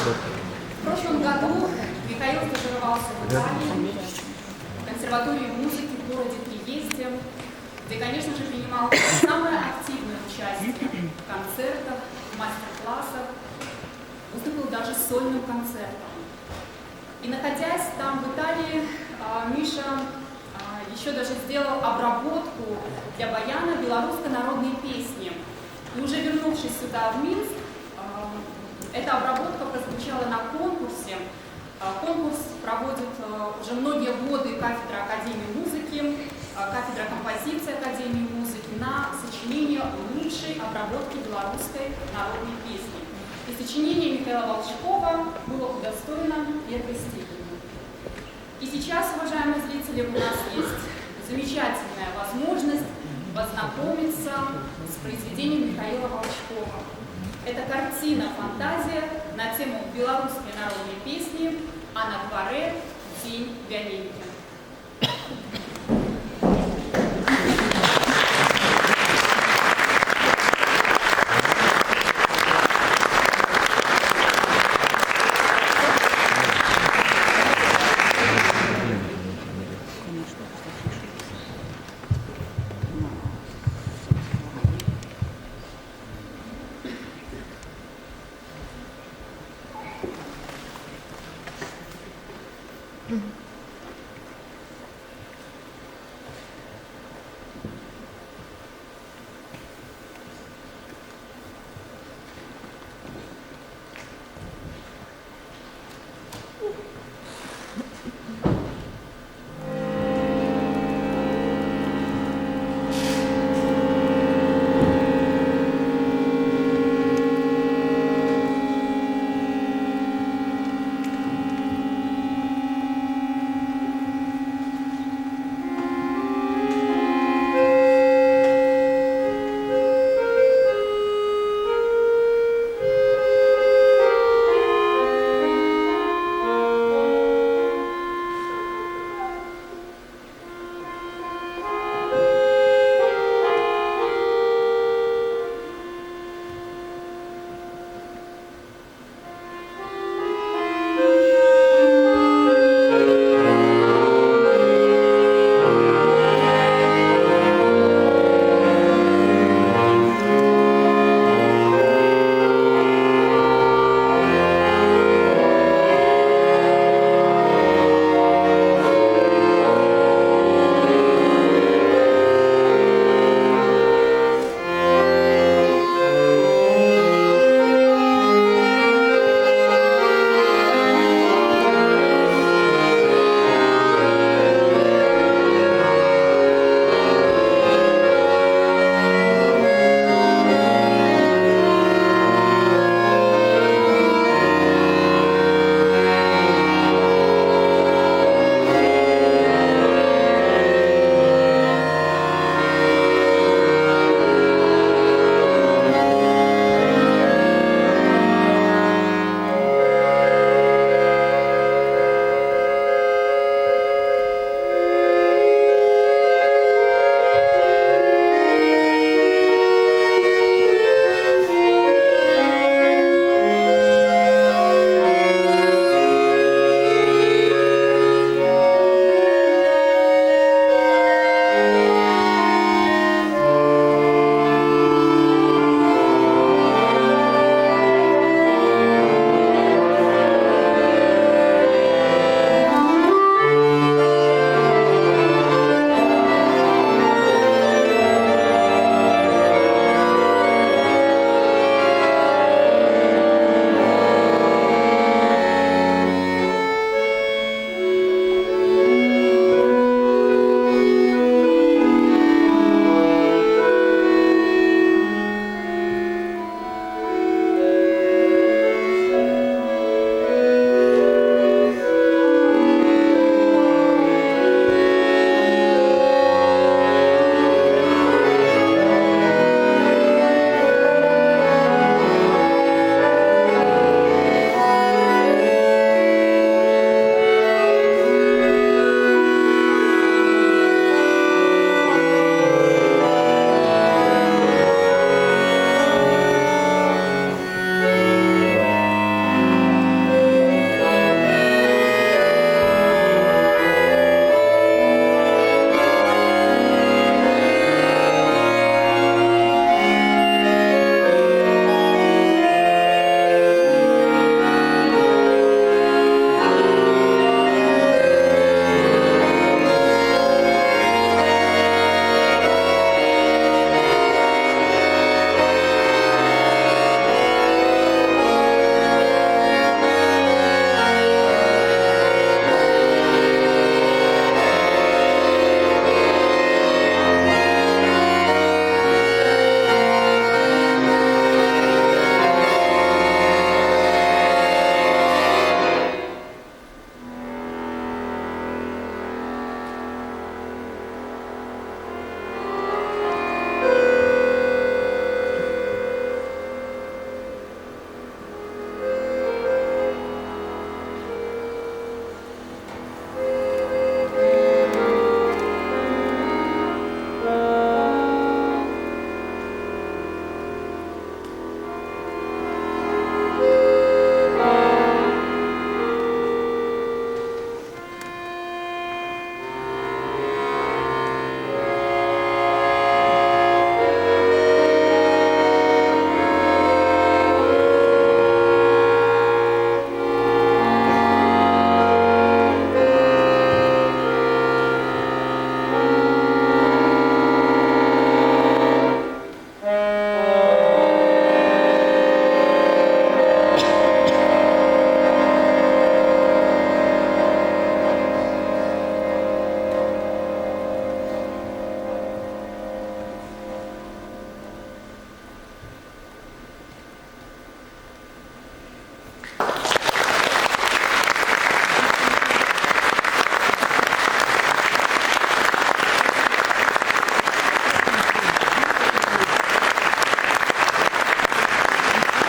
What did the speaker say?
В прошлом году Михаил стажировался в Италии, в консерватории музыки в городе Триесте, где, конечно же, принимал самое активное участие в концертах, в мастер-классах, выступил даже с сольным концертом. И находясь там, в Италии, Миша еще даже сделал обработку для баяна белорусской народной песни. И уже вернувшись сюда, в Минск, эта обработка прозвучала на конкурсе. Конкурс проводит уже многие годы кафедра Академии музыки, кафедра композиции Академии музыки на сочинение лучшей обработки белорусской народной песни. И сочинение Михаила Волчкова было удостоено первой степени. И сейчас, уважаемые зрители, у нас есть замечательная возможность познакомиться с произведением Михаила Волчкова. Это картина «Фантазия» на тему белорусской народной песни «А на дворе день Галеньки». Mm-hmm.